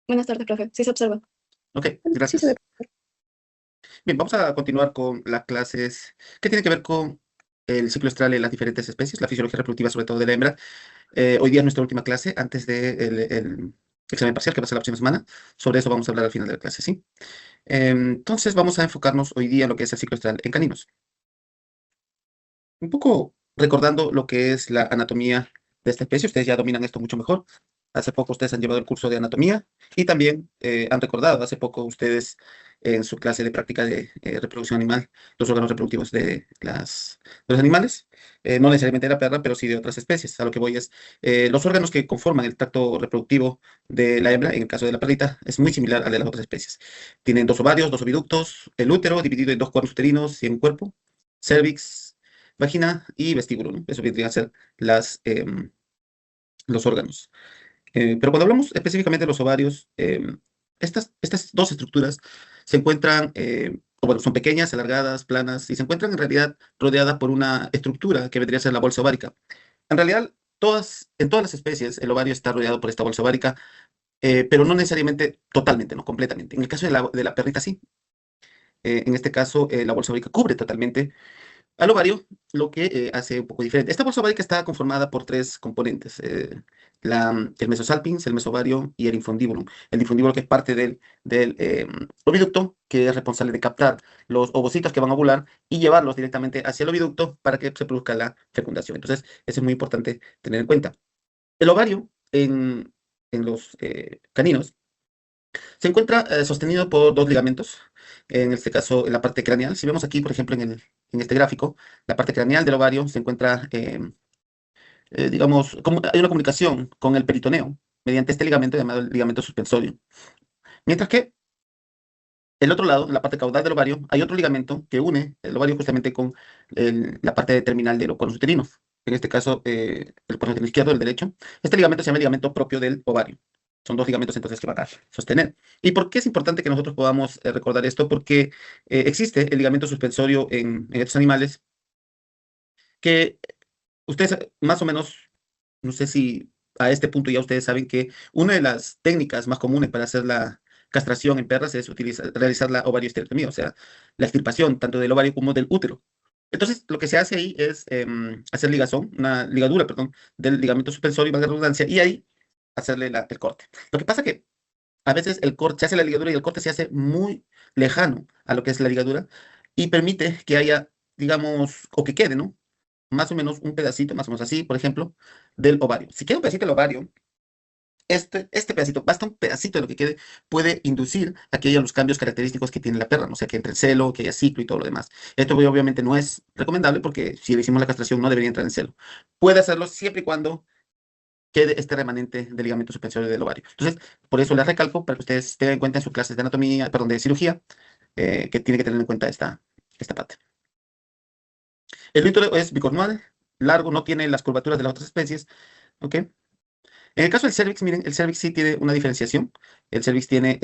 Buenas tardes, profe. Sí se observa. Ok, Sí se ve. gracias. Bien, vamos a continuar con las clases que tienen que ver con el ciclo estral en las diferentes especies, la fisiología reproductiva, sobre todo de la hembra. Hoy día es nuestra última clase antes del el examen parcial que va a ser la próxima semana. Sobre eso vamos a hablar al final de la clase, ¿sí? Entonces vamos a enfocarnos hoy día en lo que es el ciclo estral en caninos. Un poco recordando lo que es la anatomía de esta especie, ustedes ya dominan esto mucho mejor. Hace poco ustedes han llevado el curso de anatomía y también han recordado hace poco ustedes en su clase de práctica de reproducción animal los órganos reproductivos de los animales, no necesariamente de la perra, pero sí de otras especies. A lo que voy es, los órganos que conforman el tracto reproductivo de la hembra, en el caso de la perrita, es muy similar al de las otras especies. Tienen dos ovarios, dos oviductos, el útero dividido en dos cuerpos uterinos y en un cuerpo, cervix, vagina y vestíbulo, ¿no? Eso vendría a ser los órganos. Pero cuando hablamos específicamente de los ovarios, estas dos estructuras se encuentran, o bueno, son pequeñas, alargadas, planas, y se encuentran en realidad rodeadas por una estructura que vendría a ser la bolsa ovárica. En realidad, en todas las especies, el ovario está rodeado por esta bolsa ovárica, pero no necesariamente totalmente, no completamente. En el caso de la perrita, sí. En este caso, la bolsa ovárica cubre totalmente al ovario, lo que hace un poco diferente. Esta bolsa ovárica está conformada por tres componentes: el mesosalpinx, el mesovario y el infundibulum. El infundibulum que es parte del oviducto, que es responsable de captar los ovocitos que van a ovular y llevarlos directamente hacia el oviducto para que se produzca la fecundación. Entonces, eso es muy importante tener en cuenta. El ovario en los caninos se encuentra sostenido por dos ligamentos, en este caso en la parte craneal. Si vemos aquí, por ejemplo, en este gráfico, la parte craneal del ovario se encuentra, digamos, hay una comunicación con el peritoneo mediante este ligamento llamado el ligamento suspensorio. Mientras que el otro lado, en la parte caudal del ovario, hay otro ligamento que une el ovario justamente con la parte terminal de los conos uterinos. En este caso, el cono uterino izquierdo, el derecho. Este ligamento se llama el ligamento propio del ovario. Son dos ligamentos entonces que van a sostener. ¿Y por qué es importante que nosotros podamos recordar esto? Porque existe el ligamento suspensorio en estos animales que ustedes más o menos, no sé si a este punto ya ustedes saben que una de las técnicas más comunes para hacer la castración en perras es realizar la ovarioesterectomía, o sea, la extirpación tanto del ovario como del útero. Entonces, lo que se hace ahí es hacer ligazón, una ligadura, perdón, del ligamento suspensorio, valga la redundancia, y ahí hacerle el corte. Lo que pasa que a veces el corte, se hace la ligadura y el corte se hace muy lejano a lo que es la ligadura y permite que haya, digamos, o que quede, ¿no? Más o menos un pedacito, más o menos así, por ejemplo, del ovario. Si queda un pedacito del ovario, este pedacito, basta un pedacito de lo que quede, puede inducir a que haya los cambios característicos que tiene la perra, ¿no? O sea, que entre el celo, que haya ciclo y todo lo demás. Esto obviamente no es recomendable porque si le hicimos la castración no debería entrar en celo. Puede hacerlo siempre y cuando quede este remanente del ligamento suspensorio del ovario. Entonces, por eso les recalco para que ustedes tengan en cuenta en sus clases de anatomía, perdón, de cirugía, que tiene que tener en cuenta esta parte. El útero es bicornual, largo, no tiene las curvaturas de las otras especies, ¿ok? En el caso del cervix, miren, el cervix sí tiene una diferenciación. El cervix tiene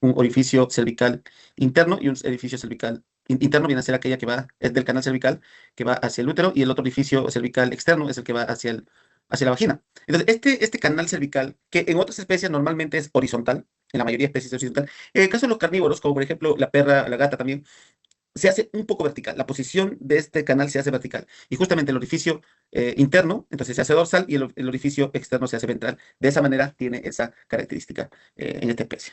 un orificio cervical interno y un orificio cervical interno viene a ser aquella que va, es del canal cervical, que va hacia el útero, y el otro orificio cervical externo es el que va hacia la vagina. Entonces, este canal cervical, que en otras especies normalmente es horizontal, en la mayoría de especies es horizontal, en el caso de los carnívoros, como por ejemplo la perra, la gata también, se hace un poco vertical. La posición de este canal se hace vertical. Y justamente el orificio interno, entonces se hace dorsal y el orificio externo se hace ventral. De esa manera tiene esa característica en esta especie.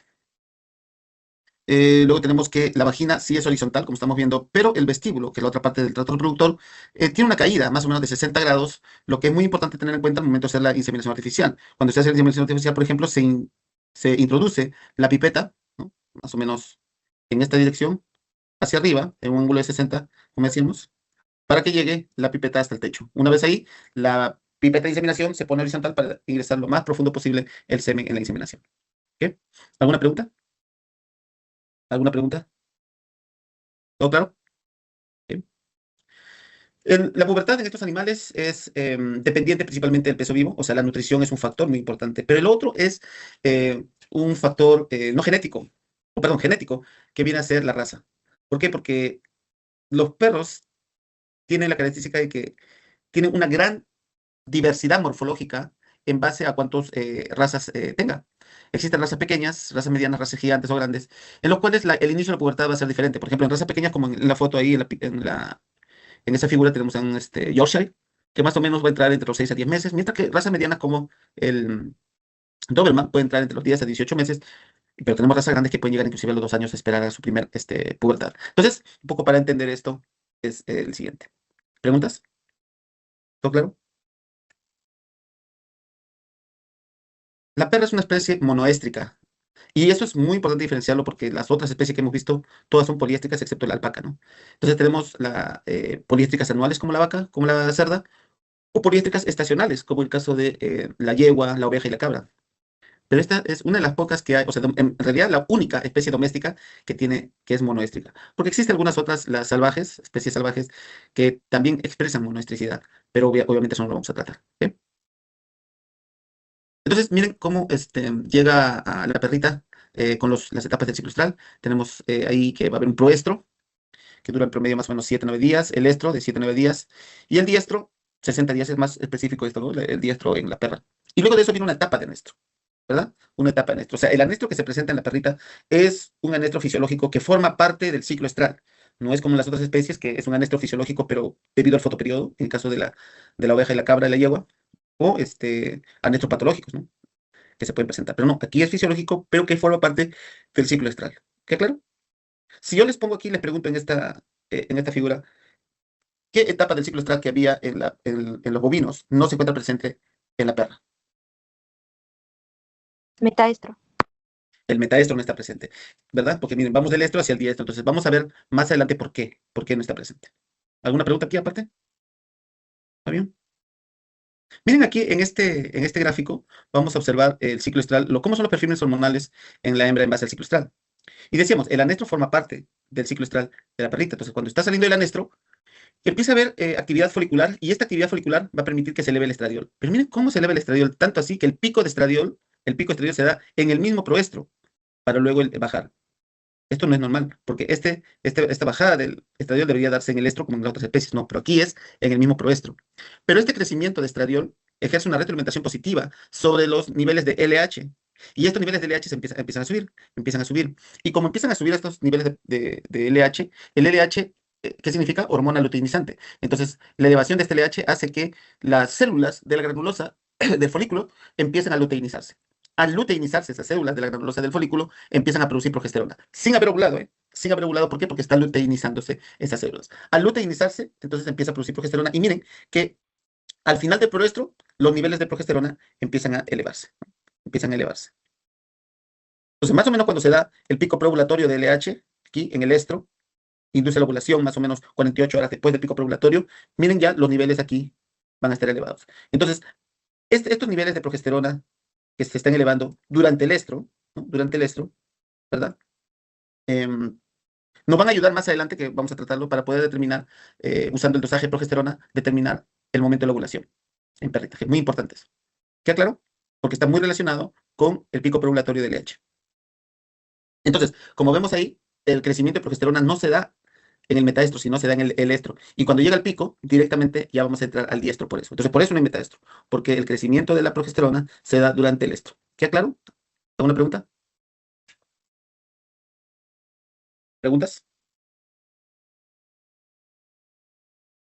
Luego tenemos que la vagina sí es horizontal, como estamos viendo, pero el vestíbulo, que es la otra parte del tracto reproductor, tiene una caída más o menos de 60 grados, lo que es muy importante tener en cuenta al momento de hacer la inseminación artificial. Cuando se hace la inseminación artificial, por ejemplo, se introduce la pipeta, ¿no? Más o menos en esta dirección, hacia arriba, en un ángulo de 60, como decíamos, para que llegue la pipeta hasta el techo. Una vez ahí, la pipeta de inseminación se pone horizontal para ingresar lo más profundo posible el semen en la inseminación. ¿Ok? ¿Alguna pregunta? ¿Alguna pregunta? ¿Todo claro? Ok. La pubertad en estos animales es dependiente principalmente del peso vivo, o sea, la nutrición es un factor muy importante, pero el otro es un factor no genético, o perdón, genético, que viene a ser la raza. ¿Por qué? Porque los perros tienen la característica de que tienen una gran diversidad morfológica en base a cuántas razas tenga. Existen razas pequeñas, razas medianas, razas gigantes o grandes, en los cuales el inicio de la pubertad va a ser diferente. Por ejemplo, en razas pequeñas, como en la foto ahí, en esa figura tenemos a un Yorkshire, que más o menos va a entrar entre los 6 a 10 meses, mientras que razas medianas como el Doberman puede entrar entre los 10 a 18 meses, pero tenemos razas grandes que pueden llegar inclusive a los 2 años a esperar a su primer pubertad. Entonces, un poco para entender esto es el siguiente. ¿Preguntas? ¿Todo claro? La perra es una especie monoéstrica. Y eso es muy importante diferenciarlo porque las otras especies que hemos visto, todas son poliéstricas excepto la alpaca, ¿no? Entonces tenemos poliéstricas anuales como la vaca, como la cerda, o poliéstricas estacionales, como el caso de la yegua, la oveja y la cabra. Pero esta es una de las pocas que hay, o sea, en realidad la única especie doméstica que es monoéstrica. Porque existen algunas otras, las salvajes, especies salvajes, que también expresan monoestricidad, pero obviamente eso no lo vamos a tratar. ¿Ok? Entonces, miren cómo llega a la perrita con las etapas del ciclo estral. Tenemos ahí que va a haber un proestro, que dura en promedio más o menos 7 9 días, el estro de 7 9 días, y el diestro, 60 días es más específico esto, ¿no? El diestro en la perra. Y luego de eso viene una etapa de anestro, ¿verdad? Una etapa de anestro. O sea, el anestro que se presenta en la perrita es un anestro fisiológico que forma parte del ciclo estral. No es como en las otras especies, que es un anestro fisiológico, pero debido al fotoperiodo, en el caso de la oveja y la cabra y la yegua, o anestros patológicos, ¿no? Que se pueden presentar. Pero no, aquí es fisiológico, pero que forma parte del ciclo estral. ¿Queda claro? Si yo les pongo aquí, les pregunto en esta figura, ¿qué etapa del ciclo estral que había en los bovinos no se encuentra presente en la perra? Metaestro. El metaestro no está presente, ¿verdad? Porque miren, vamos del estro hacia el diestro, entonces vamos a ver más adelante por qué no está presente. ¿Alguna pregunta aquí aparte? ¿Está bien? Miren aquí en este gráfico, vamos a observar el ciclo estral, cómo son los perfiles hormonales en la hembra en base al ciclo estral. Y decíamos, el anestro forma parte del ciclo estral de la perrita. Entonces, cuando está saliendo el anestro, empieza a haber actividad folicular y esta actividad folicular va a permitir que se eleve el estradiol. Pero miren cómo se eleva el estradiol, tanto así que el pico de estradiol se da en el mismo proestro para luego bajar. Esto no es normal, porque esta bajada del estradiol debería darse en el estro como en las otras especies, no, pero aquí es en el mismo proestro. Pero este crecimiento de estradiol ejerce una retroalimentación positiva sobre los niveles de LH. Y estos niveles de LH empiezan a subir, empiezan a subir. Y como empiezan a subir estos niveles de LH, el LH, ¿qué significa? Hormona luteinizante. Entonces, la elevación de este LH hace que las células de la granulosa del folículo empiecen a luteinizarse. Al luteinizarse esas células de la granulosa del folículo, empiezan a producir progesterona, sin haber ovulado, ¿eh? Sin haber ovulado, ¿por qué? Porque están luteinizándose esas células. Al luteinizarse, entonces empieza a producir progesterona. Y miren que al final del proestro, los niveles de progesterona empiezan a elevarse, ¿no? Empiezan a elevarse. Entonces, más o menos cuando se da el pico preovulatorio de LH, aquí en el estro, induce la ovulación más o menos 48 horas después del pico preovulatorio, miren ya los niveles aquí van a estar elevados. Entonces, estos niveles de progesterona que se están elevando durante el estro, ¿no? Durante el estro, ¿verdad? Em, nos van a ayudar más adelante, que vamos a tratarlo, para poder determinar, usando el dosaje de progesterona, determinar el momento de la ovulación en perritas, que es muy importante eso. ¿Queda claro? Porque está muy relacionado con el pico preovulatorio del LH. Entonces, como vemos ahí, el crecimiento de progesterona no se da en el metaestro, sino se da en el estro. Y cuando llega al pico, directamente ya vamos a entrar al diestro por eso. Entonces, por eso no hay metaestro, porque el crecimiento de la progesterona se da durante el estro. ¿Queda claro? ¿Alguna pregunta? ¿Preguntas?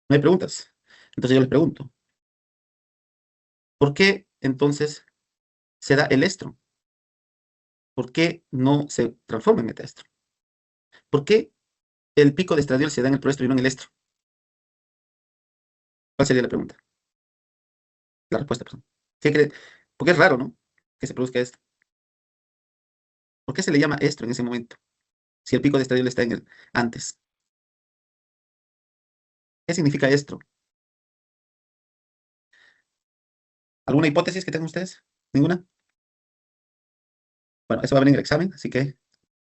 No hay preguntas. Entonces yo les pregunto, ¿por qué entonces se da el estro? ¿Por qué no se transforma en metaestro? ¿Por qué el pico de estradiol se da en el proestro y no en el estro? ¿Cuál sería la pregunta? La respuesta, perdón. Porque es raro, ¿no? Que se produzca esto. ¿Por qué se le llama estro en ese momento? Si el pico de estradiol está en el antes. ¿Qué significa estro? ¿Alguna hipótesis que tengan ustedes? ¿Ninguna? Bueno, eso va a venir en el examen, así que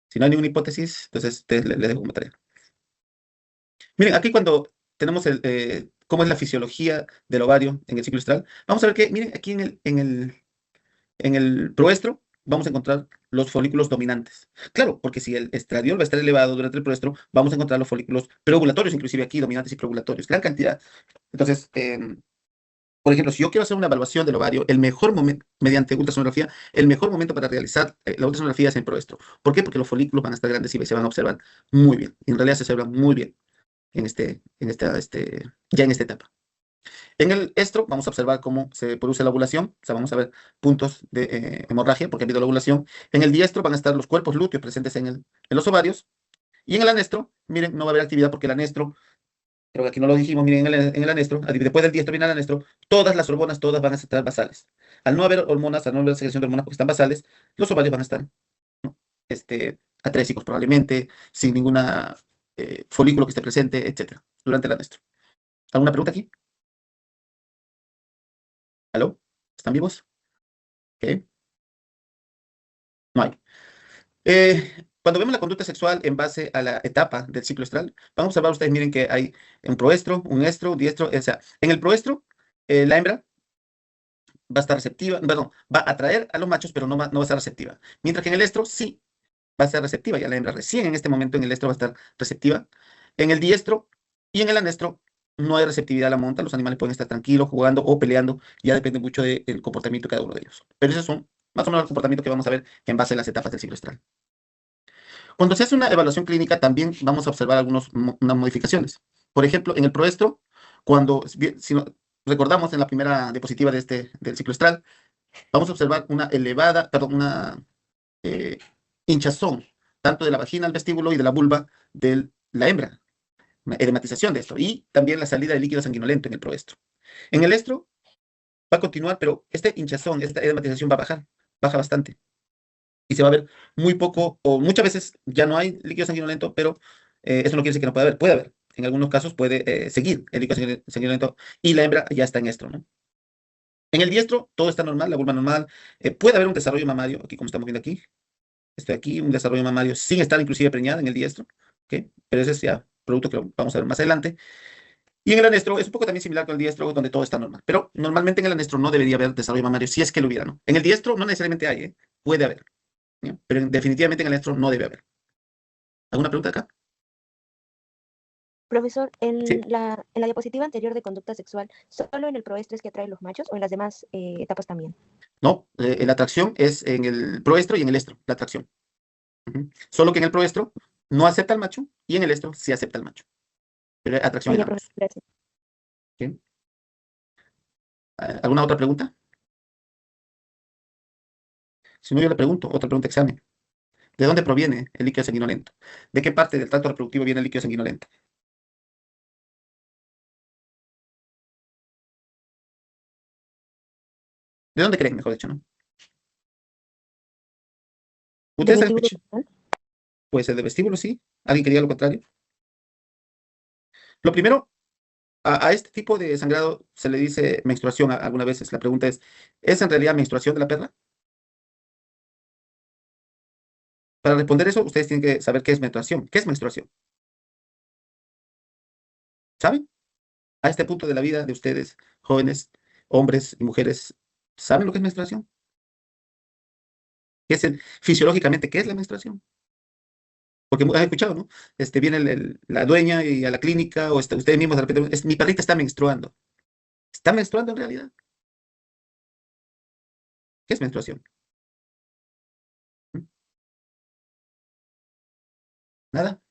si no hay ninguna hipótesis, entonces les dejo como tarea. Miren, aquí cuando tenemos cómo es la fisiología del ovario en el ciclo estral, vamos a ver que, miren, aquí en el proestro vamos a encontrar los folículos dominantes. Claro, porque si el estradiol va a estar elevado durante el proestro, vamos a encontrar los folículos preovulatorios, inclusive aquí, dominantes y preovulatorios, gran cantidad. Entonces, Por ejemplo, si yo quiero hacer una evaluación del ovario, el mejor momento, mediante ultrasonografía, el mejor momento para realizar la ultrasonografía es en proestro. ¿Por qué? Porque los folículos van a estar grandes y se van a observar muy bien. En realidad se observan muy bien ya en esta etapa. En el estro vamos a observar cómo se produce la ovulación, o sea, vamos a ver puntos de hemorragia porque ha habido la ovulación. En el diestro van a estar los cuerpos lúteos presentes en los ovarios. Y en el anestro, miren, no va a haber actividad porque el anestro, creo que aquí no lo dijimos, miren, en el anestro, después del diestro viene el anestro, todas las hormonas, todas van a estar basales. Al no haber hormonas, al no haber secreción de hormonas porque están basales, los ovarios van a estar, ¿no? Atrésicos probablemente, sin ninguna folículo que esté presente, etcétera, durante el anestro. ¿Alguna pregunta aquí? ¿Aló? ¿Están vivos? Ok. No hay. Cuando vemos la conducta sexual en base a la etapa del ciclo estral, vamos a observar, ustedes miren que hay un proestro, un estro, un diestro, o sea, en el proestro, la hembra va a estar receptiva, perdón, va a atraer a los machos, pero no va a ser receptiva. Mientras que en el estro sí va a ser receptiva, ya la hembra recién en este momento en el estro va a estar receptiva. En el diestro y en el anestro no hay receptividad a la monta, los animales pueden estar tranquilos, jugando o peleando, ya depende mucho del comportamiento de cada uno de ellos. Pero esos son más o menos los comportamientos que vamos a ver en base a las etapas del ciclo estral. Cuando se hace una evaluación clínica, también vamos a observar unas modificaciones. Por ejemplo, en el proestro, si recordamos en la primera diapositiva del ciclo estral, vamos a observar una eh, hinchazón, tanto de la vagina al vestíbulo y de la vulva de la hembra, una edematización de esto, y también la salida de líquido sanguinolento en el proestro. En el estro va a continuar, pero este hinchazón, esta edematización va a baja bastante y se va a ver muy poco o muchas veces ya no hay líquido sanguinolento, pero eso no quiere decir que no pueda haber. Puede haber. En algunos casos puede seguir el líquido sanguinolento y la hembra ya está en estro, ¿no? En el diestro todo está normal, la vulva normal. Puede haber un desarrollo mamario, aquí como estamos viendo aquí. Estoy aquí, un desarrollo mamario sin estar inclusive preñada en el diestro, ¿ok? Pero ese es ya producto que lo vamos a ver más adelante. Y en el anestro es un poco también similar con el diestro, donde todo está normal. Pero normalmente en el anestro no debería haber desarrollo mamario si es que lo hubiera, ¿no? En el diestro no necesariamente hay, ¿eh? Puede haber. ¿Ya? Pero definitivamente en el estro no debe haber. ¿Alguna pregunta acá? Profesor, Sí. en la diapositiva anterior de conducta sexual, ¿solo en el proestres que atraen los machos o en las demás etapas también? No, la atracción es en el proestro y en el estro, la atracción. Solo que en el proestro no acepta al macho y en el estro sí acepta al macho. Pero hay atracción Ah, en ya, profesor, ambos. gracias. ¿Ok? ¿Alguna otra pregunta? Si no, yo le pregunto, otra pregunta examen. ¿De dónde proviene el líquido sanguinolento? ¿De qué parte del tracto reproductivo viene el líquido sanguinolento? ¿De dónde creen, mejor dicho, no? ¿Del ¿Ustedes han vestíbulo escuchado? vaginal? Puede ser de vestíbulo, sí. ¿Alguien que diga lo contrario? Lo primero, a este tipo de sangrado se le dice menstruación algunas veces. La pregunta ¿es en realidad menstruación de la perla? Para responder eso, ustedes tienen que saber qué es menstruación. ¿Qué es menstruación? ¿Saben? A este punto de la vida de ustedes, jóvenes, hombres y mujeres, ¿saben lo que es menstruación? Fisiológicamente, ¿qué es la menstruación? Porque han escuchado, ¿no? Viene la dueña y a la clínica, o ustedes mismos de repente, mi perrita está menstruando. ¿Está menstruando en realidad? ¿Qué es menstruación? ¿Mm? ¿Nada?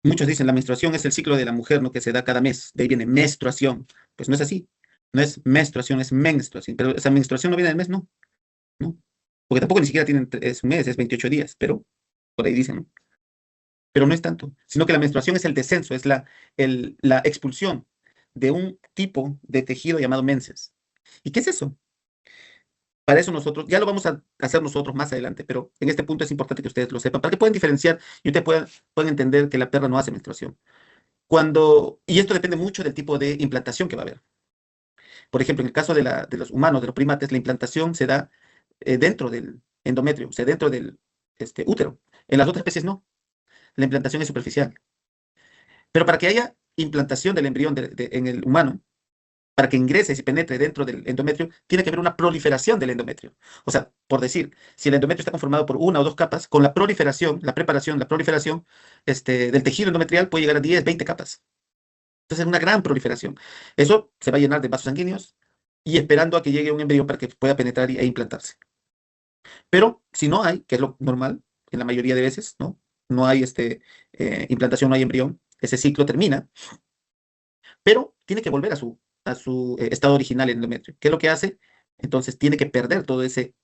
Muchos dicen la menstruación es el ciclo de la mujer, ¿no? Que se da cada mes. De ahí viene menstruación. Pues no es así. No es menstruación, es menstruación. Pero esa menstruación no viene del mes, no. No. Porque tampoco ni siquiera es un mes, es 28 días, pero por ahí dicen, ¿no? Pero no es tanto, sino que la menstruación es el descenso, es la expulsión de un tipo de tejido llamado menses. ¿Y qué es eso? Para eso nosotros, ya lo vamos a hacer nosotros más adelante, pero en este punto es importante que ustedes lo sepan, para que puedan diferenciar y ustedes puedan entender que la perra no hace menstruación. Y esto depende mucho del tipo de implantación que va a haber. Por ejemplo, en el caso de los humanos, de los primates, la implantación se da dentro del endometrio, o sea, dentro del útero. En las otras especies no, la implantación es superficial. Pero para que haya implantación del embrión en el humano, para que ingrese y se penetre dentro del endometrio, tiene que haber una proliferación del endometrio. O sea, por decir, si el endometrio está conformado por una o dos capas, con la proliferación, la proliferación del tejido endometrial puede llegar a 10, 20 capas. Entonces es una gran proliferación. Eso se va a llenar de vasos sanguíneos y esperando a que llegue un embrión para que pueda penetrar e implantarse. Pero si no hay, que es lo normal en la mayoría de veces, ¿no? No hay implantación, no hay embrión, ese ciclo termina, pero tiene que volver a su estado original el endometrio. ¿Qué es lo que hace? Entonces tiene que perder todo ese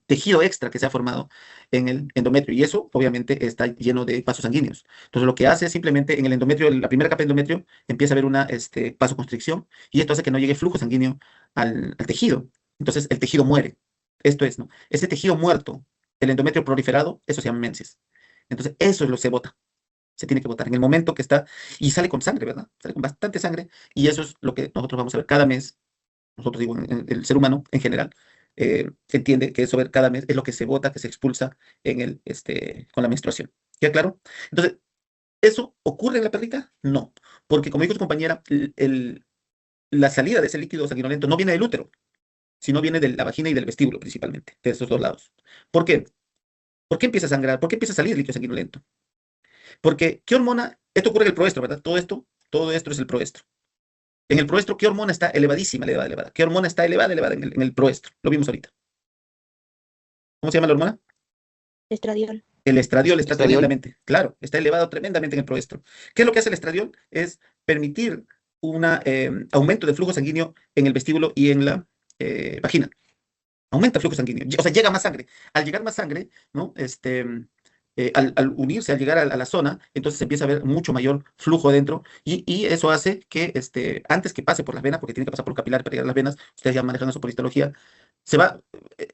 tejido extra que se ha formado en el endometrio y eso obviamente está lleno de vasos sanguíneos. Entonces lo que hace es simplemente en el endometrio, en la primera capa de endometrio, empieza a haber una vasoconstricción y esto hace que no llegue flujo sanguíneo al tejido. Entonces el tejido muere. Esto es, ¿no? Ese tejido muerto, el endometrio proliferado, eso se llama menses. Entonces eso es lo que se bota. Se tiene que botar en el momento que está y sale con sangre, ¿verdad? Sale con bastante sangre y eso es lo que nosotros vamos a ver cada mes. Nosotros digo, el ser humano en general, entiende que eso cada mes es lo que se bota, que se expulsa con la menstruación. ¿Ya claro? Entonces, ¿eso ocurre en la perrita? No, porque como dijo su compañera, la salida de ese líquido sanguinolento no viene del útero, sino viene de la vagina y del vestíbulo principalmente, de esos dos lados. ¿Por qué? ¿Por qué empieza a sangrar? ¿Por qué empieza a salir líquido sanguinolento? Porque, ¿qué hormona? Esto ocurre en el proestro, ¿verdad? Todo esto es el proestro. En el proestro, ¿qué hormona está elevadísima, elevada, elevada? ¿Qué hormona está elevada, elevada en el proestro? Lo vimos ahorita. ¿Cómo se llama la hormona? Estradiol. El estradiol está Estradiol. tremendamente, claro, está elevado tremendamente en el proestro. ¿Qué es lo que hace el estradiol? Es permitir un aumento de flujo sanguíneo en el vestíbulo y en la vagina. Aumenta el flujo sanguíneo, o sea, llega más sangre. Al llegar más sangre, ¿no? Al unirse, al llegar a la zona, entonces empieza a haber mucho mayor flujo dentro y eso hace que antes que pase por las venas, porque tiene que pasar por capilar para llegar a las venas, ustedes ya manejan eso por histología, se va,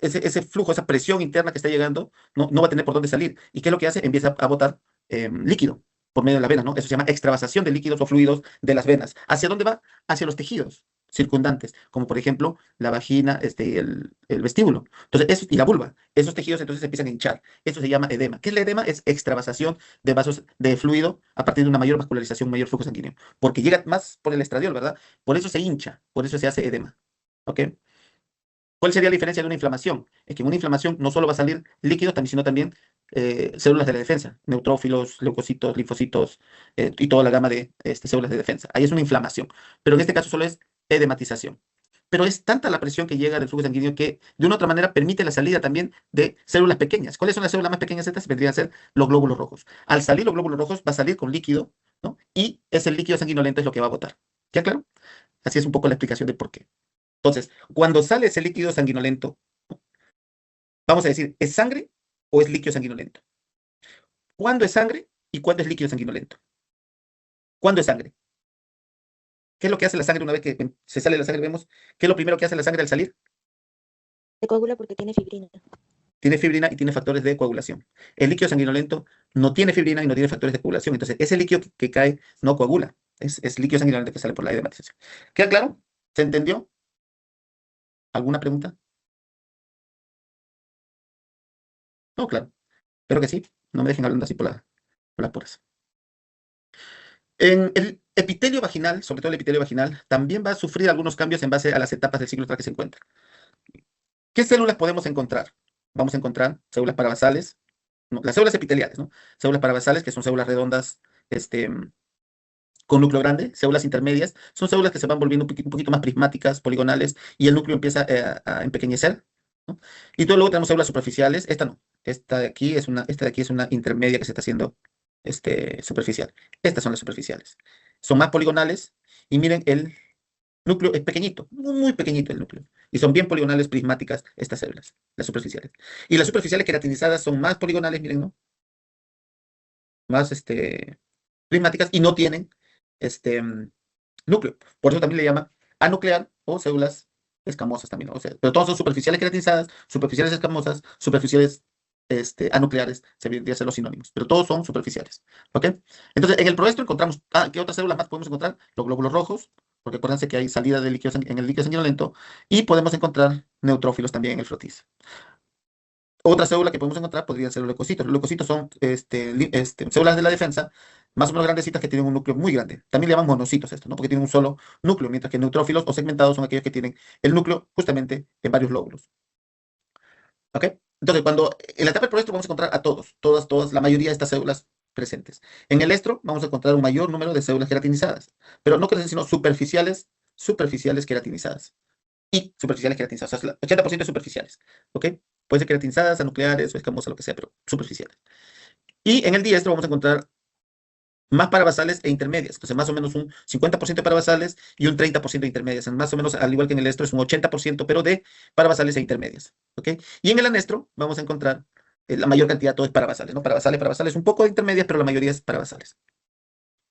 ese flujo, esa presión interna que está llegando, no va a tener por dónde salir. ¿Y qué es lo que hace? Empieza a botar líquido por medio de las venas, ¿no? Eso se llama extravasación de líquidos o fluidos de las venas. ¿Hacia dónde va? Hacia los tejidos circundantes, como por ejemplo la vagina, el vestíbulo. Entonces, eso, y la vulva. Esos tejidos entonces se empiezan a hinchar. Eso se llama edema. ¿Qué es el edema? Es extravasación de vasos de fluido a partir de una mayor vascularización, un mayor flujo sanguíneo. Porque llega más por el estradiol, ¿verdad? Por eso se hincha, por eso se hace edema. ¿Ok? ¿Cuál sería la diferencia de una inflamación? Es que en una inflamación no solo va a salir líquidos, sino también células de la defensa, neutrófilos, leucocitos, linfocitos y toda la gama de células de defensa. Ahí es una inflamación. Pero en este caso solo es edematización. Pero es tanta la presión que llega del flujo sanguíneo que de una u otra manera permite la salida también de células pequeñas. ¿Cuáles son las células más pequeñas estas? Vendrían a ser los glóbulos rojos. Al salir los glóbulos rojos va a salir con líquido, ¿no? Y ese líquido sanguinolento es lo que va a botar. ¿Ya claro? Así es un poco la explicación de por qué. Entonces, cuando sale ese líquido sanguinolento, vamos a decir, ¿es sangre o es líquido sanguinolento? ¿Cuándo es sangre y cuándo es líquido sanguinolento? ¿Cuándo es sangre? ¿Qué es lo que hace la sangre una vez que se sale la sangre? Vemos, ¿qué es lo primero que hace la sangre al salir? Se coagula porque tiene fibrina. Tiene fibrina y tiene factores de coagulación. El líquido sanguinolento no tiene fibrina y no tiene factores de coagulación. Entonces, ese líquido que cae no coagula. Es líquido sanguinolento que sale por la edematización. ¿Queda claro? ¿Se entendió? ¿Alguna pregunta? No, claro. Espero que sí. No me dejen hablando así por las puras. En el epitelio vaginal, sobre todo el epitelio vaginal, también va a sufrir algunos cambios en base a las etapas del ciclo en las que se encuentra. ¿Qué células podemos encontrar? Vamos a encontrar células parabasales, no, las células epiteliales, ¿no? Células parabasales, que son células redondas, con núcleo grande, células intermedias, son células que se van volviendo un poquito más prismáticas, poligonales, y el núcleo empieza a empequeñecer, ¿no? Y luego tenemos células superficiales, esta no, esta de aquí es una intermedia que se está haciendo superficial. Estas son las superficiales. Son más poligonales, y miren, el núcleo es pequeñito, muy, muy pequeñito el núcleo, y son bien poligonales, prismáticas estas células, las superficiales. Y las superficiales queratinizadas son más poligonales, miren, ¿no? Más prismáticas y no tienen núcleo. Por eso también le llama anuclear o células escamosas también, ¿no? O sea, pero todas son superficiales queratinizadas, superficiales escamosas, superficiales anucleares, se vendrían a ser los sinónimos, pero todos son superficiales. ¿Ok? Entonces, en el proestro encontramos, ¿qué otras células más podemos encontrar? Los glóbulos rojos, porque acuérdense que hay salida de líquido en el líquido sanguinolento, y podemos encontrar neutrófilos también en el frotis. Otra célula que podemos encontrar podrían ser los leucocitos. Los leucocitos son células de la defensa, más o menos grandecitas que tienen un núcleo muy grande. También le llaman monocitos esto, ¿no? Porque tienen un solo núcleo, mientras que neutrófilos o segmentados son aquellos que tienen el núcleo justamente en varios lóbulos. ¿Ok? Entonces, cuando en la etapa del proestro vamos a encontrar a todas, la mayoría de estas células presentes. En el estro vamos a encontrar un mayor número de células queratinizadas, pero no crecen, sino superficiales queratinizadas. Y superficiales queratinizadas, o sea, 80% superficiales, ¿ok? Pueden ser queratinizadas, anucleares o escamosas, lo que sea, pero superficiales. Y en el diestro vamos a encontrar más parabasales e intermedias, entonces más o menos un 50% de parabasales y un 30% de intermedias, más o menos al igual que en el estro es un 80% pero de parabasales e intermedias, ¿ok? Y en el anestro vamos a encontrar la mayor cantidad, todo es parabasales, ¿no? Parabasales, un poco de intermedias, pero la mayoría es parabasales,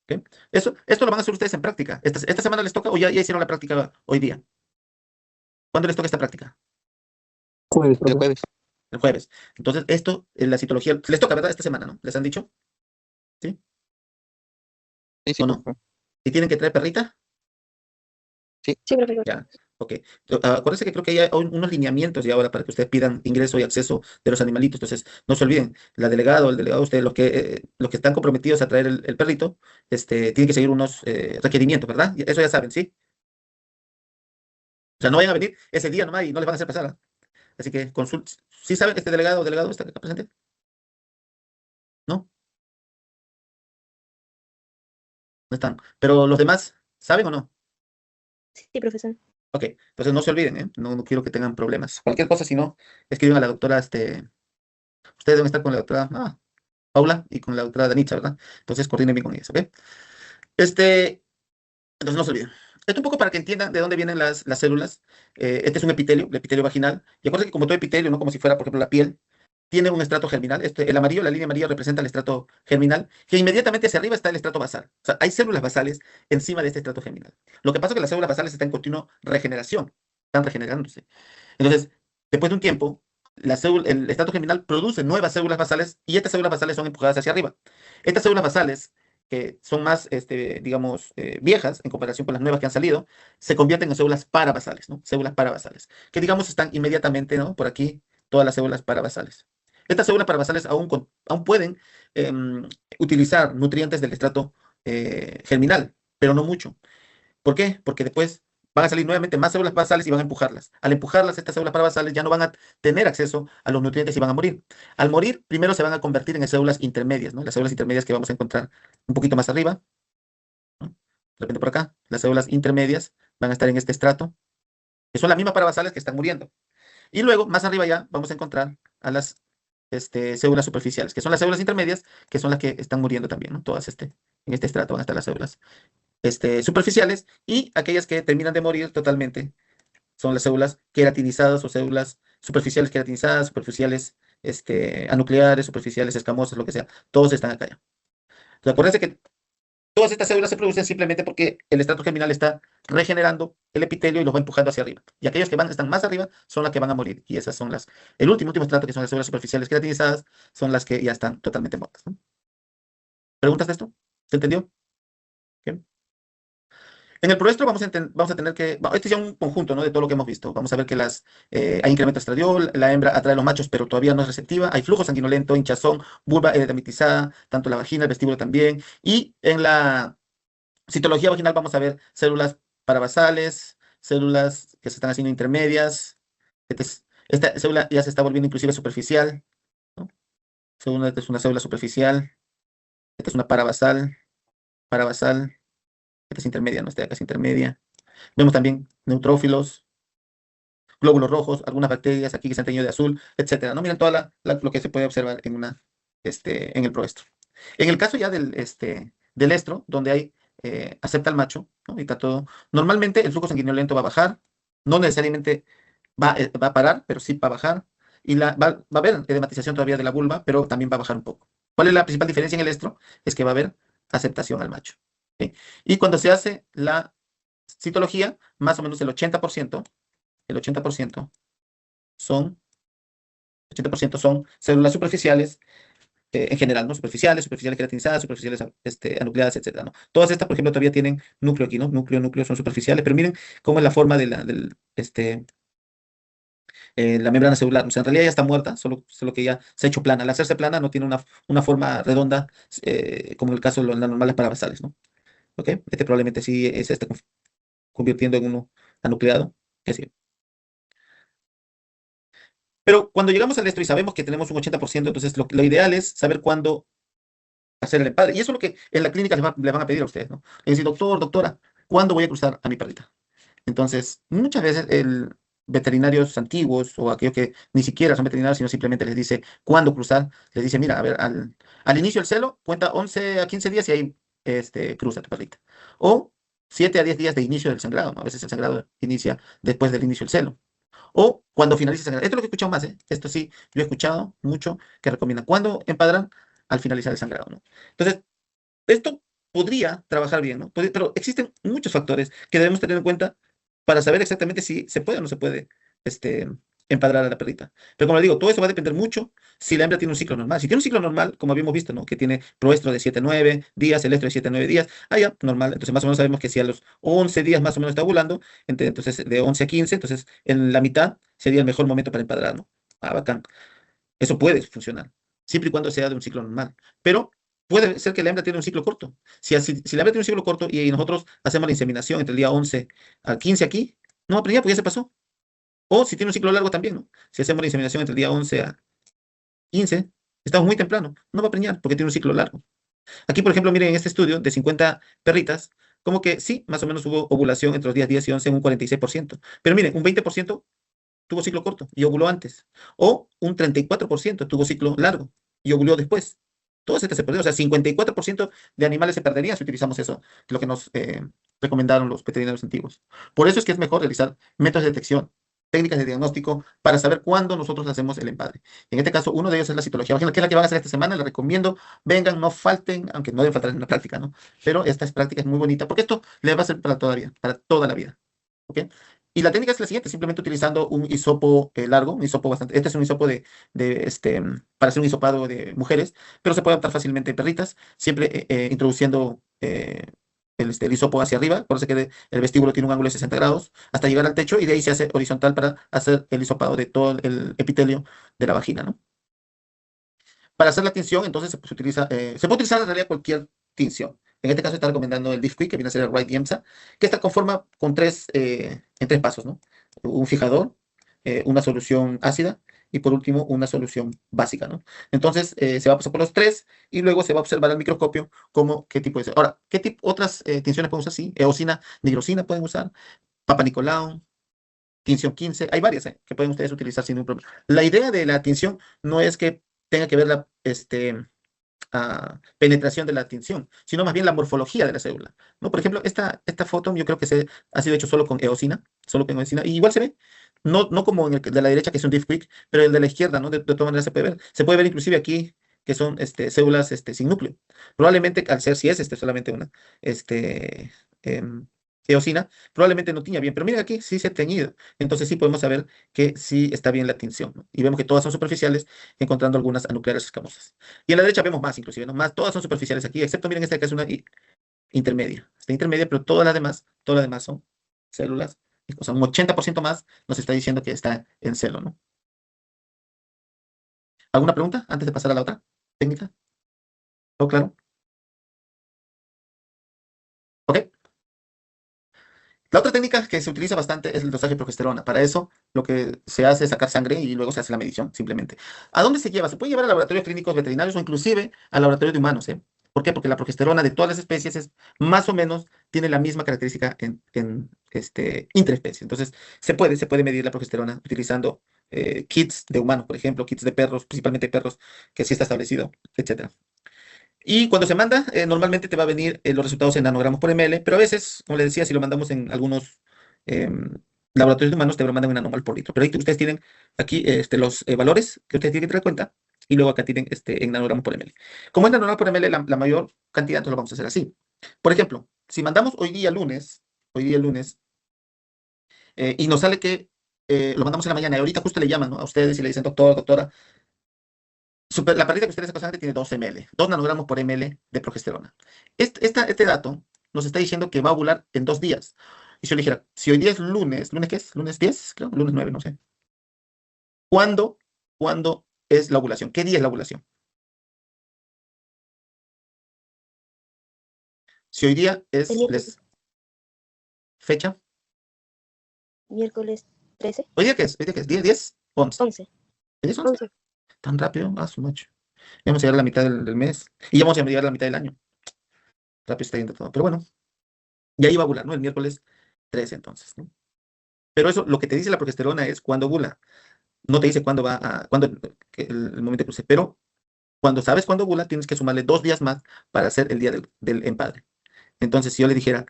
¿ok? Esto lo van a hacer ustedes en práctica. Esta semana les toca o ya hicieron la práctica hoy día. ¿Cuándo les toca esta práctica? Jueves, El profe. jueves. El jueves. Entonces, esto, la citología, les toca, ¿verdad? Esta semana, ¿no? ¿Les han dicho? ¿Sí? Sí, ¿O no? profe. ¿Y tienen que traer perrita? Sí, profesor. Ya, ok. Acuérdense que creo que hay unos lineamientos ya ahora para que ustedes pidan ingreso y acceso de los animalitos. Entonces, no se olviden, el delegado, ustedes, los que están comprometidos a traer el perrito, tienen que seguir unos requerimientos, ¿verdad? Eso ya saben, ¿sí? O sea, no vayan a venir ese día nomás y no les van a hacer pasar, ¿ah? Así que consulten. ¿Sí saben este delegado está acá presente? ¿No? No están. Pero los demás, ¿saben o no? Sí, profesor. Ok, entonces no se olviden, ¿eh? No quiero que tengan problemas. Cualquier cosa, si no, escriben a la doctora, ustedes deben estar con la doctora Paula y con la doctora Danitza, ¿verdad? Entonces coordinen bien con ellas, ¿ok? Entonces no se olviden. Esto un poco para que entiendan de dónde vienen las células. Este es un epitelio, el epitelio vaginal. Y acuérdense que como todo epitelio, no como si fuera, por ejemplo, la piel, tiene un estrato germinal. El amarillo, la línea amarilla representa el estrato germinal, que inmediatamente hacia arriba está el estrato basal. O sea, hay células basales encima de este estrato germinal. Lo que pasa es que las células basales están en continua regeneración, están regenerándose. Entonces, después de un tiempo, el estrato germinal produce nuevas células basales y estas células basales son empujadas hacia arriba. Estas células basales, que son más, digamos, viejas en comparación con las nuevas que han salido, se convierten en células parabasales, ¿no? Células parabasales, que digamos están inmediatamente, ¿no? Por aquí, todas las células parabasales. Estas células parabasales aún pueden utilizar nutrientes del estrato germinal, pero no mucho. ¿Por qué? Porque después van a salir nuevamente más células basales y van a empujarlas. Al empujarlas, estas células parabasales ya no van a tener acceso a los nutrientes y van a morir. Al morir, primero se van a convertir en células intermedias, ¿no? Las células intermedias que vamos a encontrar un poquito más arriba, ¿no? De repente por acá, las células intermedias van a estar en este estrato, que son las mismas parabasales que están muriendo. Y luego, más arriba ya, vamos a encontrar a las células superficiales, que son las células intermedias, que son las que están muriendo también, ¿no? Todas en este estrato van a estar las células superficiales, y aquellas que terminan de morir totalmente son las células queratinizadas o células superficiales queratinizadas, superficiales anucleares, superficiales escamosas, lo que sea. Todos están acá ya. Entonces, acuérdense que todas estas células se producen simplemente porque el estrato germinal está regenerando el epitelio y los va empujando hacia arriba. Y aquellos que están más arriba son las que van a morir. Y esas son el último estrato, que son las células superficiales queratinizadas, son las que ya están totalmente muertas, ¿no? ¿Preguntas de esto? ¿Se entendió? ¿Bien? En el proestro vamos a tener que, este es ya un conjunto, ¿no? De todo lo que hemos visto. Vamos a ver que hay incremento de estradiol, la hembra atrae a los machos, pero todavía no es receptiva. Hay flujo sanguinolento, hinchazón, vulva edematizada, tanto la vagina, el vestíbulo también. Y en la citología vaginal vamos a ver células parabasales, células que se están haciendo intermedias. Esta célula ya se está volviendo inclusive superficial, ¿no? Esta es una célula superficial. Esta es una parabasal. Esta es intermedia, no, esta de acá es intermedia. Vemos también neutrófilos, glóbulos rojos, algunas bacterias aquí que se han teñido de azul, etcétera, ¿no? Miren lo que se puede observar en el proestro. En el caso ya del estro, donde acepta el macho, ¿no? Y está todo. Normalmente el flujo sanguinolento va a bajar, no necesariamente va a parar, pero sí va a bajar. Y va a haber edematización todavía de la vulva, pero también va a bajar un poco. ¿Cuál es la principal diferencia en el estro? Es que va a haber aceptación al macho, ¿sí? Y cuando se hace la citología, más o menos el 80% son, 80% son células superficiales, en general, ¿no? Superficiales queratinizadas, superficiales anucleadas, etcétera, ¿no? Todas estas, por ejemplo, todavía tienen núcleo aquí, ¿no? Núcleo son superficiales, pero miren cómo es la forma de la membrana celular. O sea, en realidad ya está muerta, solo que ya se ha hecho plana. Al hacerse plana no tiene una forma redonda, como en el caso de las normales parabasales, ¿no? ¿Ok? Probablemente sí se está convirtiendo en uno anucleado. Es decir, pero cuando llegamos al estro y sabemos que tenemos un 80%, entonces lo ideal es saber cuándo hacer el empadre. Y eso es lo que en la clínica les van a pedir a ustedes, ¿no? Es decir, doctor, doctora, ¿cuándo voy a cruzar a mi perrita? Entonces, muchas veces el veterinarios antiguos o aquellos que ni siquiera son veterinarios, sino simplemente les dice cuándo cruzar, les dice, mira, a ver, al inicio del celo, cuenta 11 a 15 días y ahí cruza tu perrita. O 7 a 10 días de inicio del sangrado, ¿no? A veces el sangrado inicia después del inicio del celo. O cuando finalice el sangrado. Esto es lo que he escuchado más, ¿eh? Esto sí, yo he escuchado mucho que recomiendan. ¿Cuándo empadran? Al finalizar el sangrado, ¿no? Entonces, esto podría trabajar bien, ¿no? Pero existen muchos factores que debemos tener en cuenta para saber exactamente si se puede o no se puede este, empadrar a la perrita. Pero como le digo, todo eso va a depender mucho si la hembra tiene un ciclo normal. Si tiene un ciclo normal, como habíamos visto, ¿no? Que tiene proestro de 7 a 9 días, el estro de 7 a 9 días, ya, normal. Entonces, más o menos sabemos que si a los 11 días más o menos está ovulando, entonces de 11 a 15, entonces en la mitad sería el mejor momento para empadrar, ¿no? Bacán. Eso puede funcionar, siempre y cuando sea de un ciclo normal. Pero puede ser que la hembra tiene un ciclo corto. Si la hembra tiene un ciclo corto y nosotros hacemos la inseminación entre el día 11 al 15 aquí, no va a preñar porque ya se pasó. O si tiene un ciclo largo también, ¿no? Si hacemos la inseminación entre el día 11 a 15, estamos muy temprano, no va a preñar porque tiene un ciclo largo. Aquí, por ejemplo, miren en este estudio de 50 perritas, como que sí, más o menos hubo ovulación entre los días 10 y 11 en un 46%. Pero miren, un 20% tuvo ciclo corto y ovuló antes. O un 34% tuvo ciclo largo y ovuló después. Todas estas se perdieron. O sea, 54% de animales se perderían si utilizamos eso, lo que nos recomendaron los veterinarios antiguos. Por eso es que es mejor realizar métodos de detección, técnicas de diagnóstico, para saber cuándo nosotros hacemos el empadre. En este caso, uno de ellos es la citología vaginal, que es la que van a hacer esta semana. Les recomiendo, vengan, no falten, aunque no deben faltar en la práctica, ¿no? Pero esta práctica es muy bonita, porque esto les va a ser para para toda la vida. ¿Ok? Y la técnica es la siguiente, simplemente utilizando un hisopo largo, un hisopo bastante, este es un hisopo para hacer un hisopado de mujeres, pero se puede adaptar fácilmente en perritas, siempre introduciendo el hisopo hacia arriba, por eso que el vestíbulo tiene un ángulo de 60 grados, hasta llegar al techo, y de ahí se hace horizontal para hacer el hisopado de todo el epitelio de la vagina, ¿no? Para hacer la tinción, entonces se puede utilizar en realidad cualquier tinción. En este caso está recomendando el Diffquick, que viene a ser el Right Diemsa, que está conforma con en tres pasos, ¿no? Un fijador, una solución ácida y por último una solución básica, ¿no? Entonces se va a pasar por los tres y luego se va a observar al microscopio qué tipo es. Ahora, ¿qué tipo otras tinciones podemos usar? Sí, eosina, nigrosina pueden usar, Papa Nicolau, tinción 15, hay varias que pueden ustedes utilizar sin ningún problema. La idea de la tinción no es que tenga que ver penetración de la tinción, sino más bien la morfología de la célula, ¿no? Por ejemplo, esta foto yo creo que ha sido hecho solo con eosina, y igual se ve, no como en el de la derecha, que es un Diffquick, pero el de la izquierda, ¿no? De todas maneras se puede ver inclusive aquí que son células sin núcleo. Probablemente al ser, si es solamente una em, eosina, probablemente no tiña bien, pero miren aquí, sí se ha teñido. Entonces sí podemos saber que sí está bien la tinción, ¿no? Y vemos que todas son superficiales, encontrando algunas anucleares escamosas. Y en la derecha vemos más, inclusive, ¿no? Más, todas son superficiales aquí, excepto, miren, esta que es una intermedia. Está intermedia, pero todas las demás son células. O sea, un 80% más nos está diciendo que está en celo, ¿no? ¿Alguna pregunta antes de pasar a la otra técnica? ¿Todo claro? ¿Ok? La otra técnica que se utiliza bastante es el dosaje de progesterona. Para eso, lo que se hace es sacar sangre y luego se hace la medición, simplemente. ¿A dónde se lleva? Se puede llevar a laboratorios clínicos veterinarios o inclusive al laboratorio de humanos, ¿eh? ¿Por qué? Porque la progesterona de todas las especies más o menos tiene la misma característica en interespecie. Entonces, se puede medir la progesterona utilizando kits de humanos, por ejemplo, kits de perros, principalmente perros, que sí está establecido, etcétera. Y cuando se manda, normalmente te va a venir los resultados en nanogramos por ml, pero a veces, como les decía, si lo mandamos en algunos em, laboratorios de humanos, te lo mandan en nanomol por litro. Pero ahí ustedes tienen aquí los valores que ustedes tienen que tener en cuenta, y luego acá tienen en nanogramos por ml. Como es nanogramos por ml, la mayor cantidad, entonces lo vamos a hacer así. Por ejemplo, si mandamos hoy día lunes, y nos sale que lo mandamos en la mañana, y ahorita justo le llaman, ¿no?, a ustedes y le dicen, doctor, doctora, la perrita que ustedes sacan sangre tiene 2 ml, 2 nanogramos por ml de progesterona. Este dato nos está diciendo que va a ovular en 2 días. Y si yo le dijera, si hoy día es lunes, ¿lunes qué es? ¿Lunes 10? Creo, lunes 9, no sé. ¿Cuándo, cuándo es la ovulación? ¿Qué día es la ovulación? Si hoy día El es miércoles, fecha, miércoles 13, ¿hoy día qué es? ¿Hoy día qué es? ¿10? ¿10? ¿11? 11, ¿10? ¿11? 11. ¿Tan rápido? Ah, su macho. Ya vamos a llegar a la mitad del mes y ya vamos a llegar a la mitad del año. Rápido está yendo todo. Pero bueno, ya iba a ovular, ¿no? El miércoles 13 entonces, ¿no? Pero eso, lo que te dice la progesterona es cuándo ovula. No te dice cuándo va a, cuándo el momento cruce. Pero cuando sabes cuándo ovula, tienes que sumarle 2 días más para hacer el día del empadre. Entonces, si yo le dijera,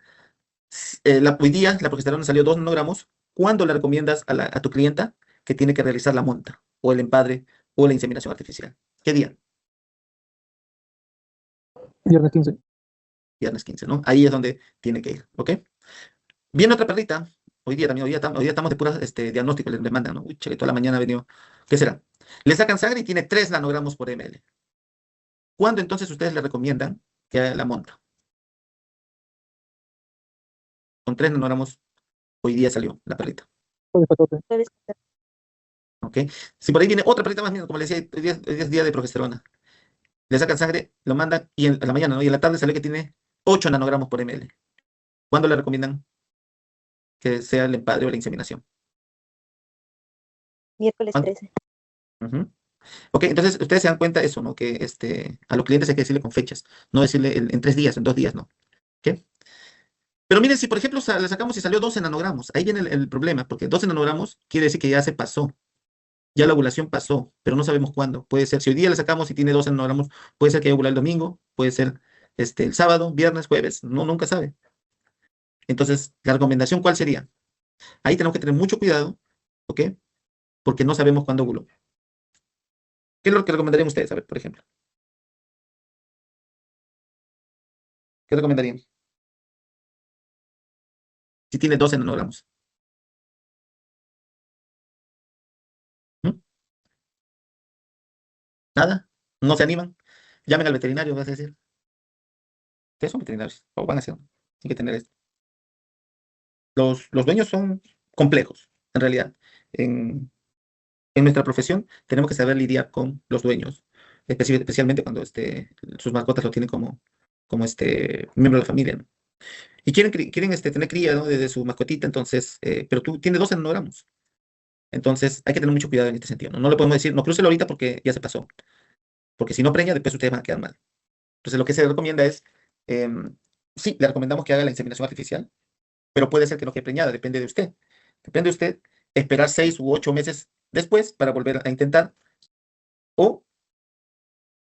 hoy día la progesterona salió 2 nanogramos, ¿cuándo le recomiendas a tu clienta que tiene que realizar la monta o el empadre o la inseminación artificial? ¿Qué día? Viernes 15. Viernes 15, ¿no? Ahí es donde tiene que ir, ¿ok? Viene otra perrita, hoy día también, hoy día estamos de pura diagnóstico, les mandan, ¿no? Uy, che, toda la mañana ha venido, ¿qué será? Le sacan sangre y tiene 3 nanogramos por ml. ¿Cuándo entonces ustedes le recomiendan que haga la monta? Con 3 nanogramos, hoy día salió la perrita, Jueves 14. Jueves, ¿ok? Si por ahí viene otra perrita más, mira, como le decía, hoy día es día de progesterona. Le sacan sangre, lo mandan y a la mañana, ¿no? Y en la tarde sale que tiene 8 nanogramos por ml. ¿Cuándo le recomiendan que sea el empadre o la inseminación? miércoles ¿Cuándo? 13. Ujú. Ok, entonces ustedes se dan cuenta de eso, ¿no? Que a los clientes hay que decirle con fechas, no decirle en 3 días, en 2 días, no. ¿Ok? Pero miren, si por ejemplo le sacamos y salió 12 nanogramos, ahí viene el problema, porque 12 nanogramos quiere decir que ya se pasó, ya la ovulación pasó, pero no sabemos cuándo. Puede ser, si hoy día le sacamos y tiene 12 nanogramos, puede ser que haya ovulado el domingo, puede ser el sábado, viernes, jueves, no, nunca sabe. Entonces, la recomendación, ¿cuál sería? Ahí tenemos que tener mucho cuidado, ¿ok? Porque no sabemos cuándo ovuló. ¿Qué es lo que recomendarían ustedes? A ver, por ejemplo. ¿Qué recomendarían? Si tiene 12 nanogramos. ¿Mm? ¿Nada? ¿No se animan? Llamen al veterinario, vas a decir. Ustedes son veterinarios, o van a ser. Hay que tener esto. Los dueños son complejos, en realidad. En nuestra profesión tenemos que saber lidiar con los dueños, especialmente cuando sus mascotas lo tienen como miembro de la familia, ¿no? Y quieren tener cría, ¿no? De su mascotita, entonces, pero tú tienes 12 nanogramos. Entonces, hay que tener mucho cuidado en este sentido, ¿no? No le podemos decir, no, crúcelo ahorita porque ya se pasó. Porque si no preña, después ustedes van a quedar mal. Entonces, lo que se recomienda es, em, sí, le recomendamos que haga la inseminación artificial, pero puede ser que no quede preñada, depende de usted. Depende de usted esperar 6 u 8 meses después para volver a intentar, o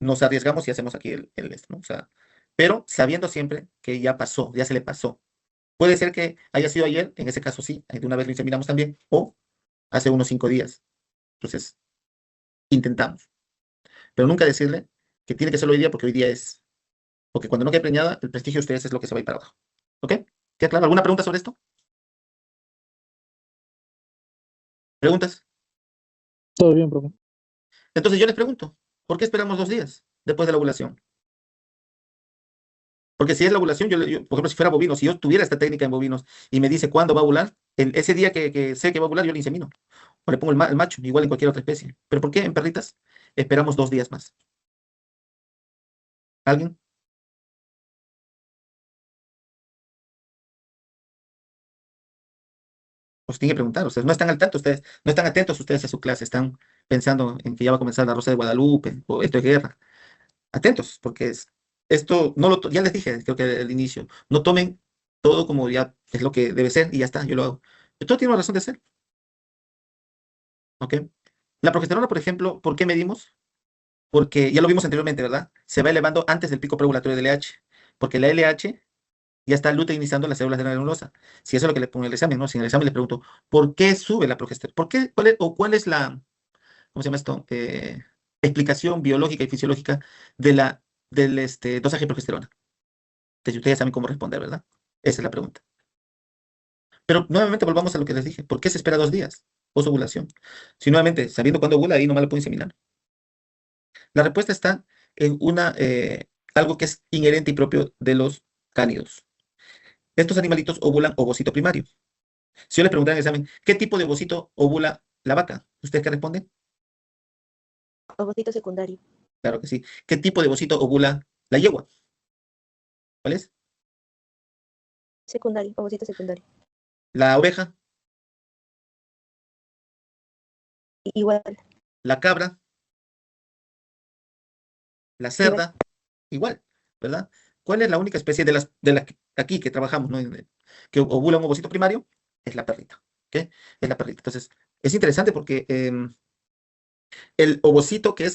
nos arriesgamos y hacemos aquí esto, ¿no? O sea, pero sabiendo siempre que ya pasó, ya se le pasó. Puede ser que haya sido ayer, en ese caso sí, de una vez lo inseminamos también, o hace unos 5 días. Entonces, intentamos. Pero nunca decirle que tiene que ser hoy día porque hoy día es. Porque cuando no quede preñada, el prestigio de ustedes es lo que se va a ir para abajo. ¿Ok? ¿Queda claro? ¿Alguna pregunta sobre esto? ¿Preguntas? Todo bien, profe. Entonces yo les pregunto, ¿por qué esperamos 2 días después de la ovulación? Porque si es la ovulación, por ejemplo, si fuera bovino, si yo tuviera esta técnica en bovinos y me dice cuándo va a ovular, ese día que sé que va a ovular, yo le insemino. O le pongo el macho, igual en cualquier otra especie. ¿Pero por qué en perritas esperamos 2 días más? ¿Alguien? Pues tiene que preguntar. Ustedes no están al tanto, ustedes no están atentos ustedes a su clase, están pensando en que ya va a comenzar la Rosa de Guadalupe o esto es guerra. Atentos, porque esto, no ya les dije, creo que al inicio, no tomen todo como ya es lo que debe ser y ya está, yo lo hago. Todo tiene una razón de ser, ¿ok? La progesterona, por ejemplo, ¿por qué medimos? Porque ya lo vimos anteriormente, ¿verdad? Se va elevando antes del pico preovulatorio del LH, porque la LH ya está luteinizando las células de la granulosa. Si eso es lo que le pongo en el examen, ¿no? Si en el examen le pregunto, ¿por qué sube la progesterona? ¿Por qué, cuál es la, ¿cómo se llama esto? Explicación biológica y fisiológica del dosaje de progesterona. Entonces ustedes ya saben cómo responder, ¿verdad? Esa es la pregunta. Pero nuevamente volvamos a lo que les dije. ¿Por qué se espera 2 días post-ovulación? Si nuevamente, sabiendo cuándo ovula, ahí nomás lo puedo inseminar. La respuesta está en algo que es inherente y propio de los cánidos. Estos animalitos ovulan ovocito primario. Si yo les preguntara en el examen, ¿qué tipo de ovocito ovula la vaca? ¿Ustedes qué responden? Ovocito secundario. Claro que sí. ¿Qué tipo de ovocito ovula la yegua? ¿Cuál es? Secundario, ovocito secundario. La oveja, Igual, la cabra, La cerda, igual, ¿verdad? ¿Cuál es la única especie de las que aquí que trabajamos, ¿no? Que ovula un ovocito primario? Es la perrita, ¿ok? Es la perrita. Entonces, es interesante porque el ovocito que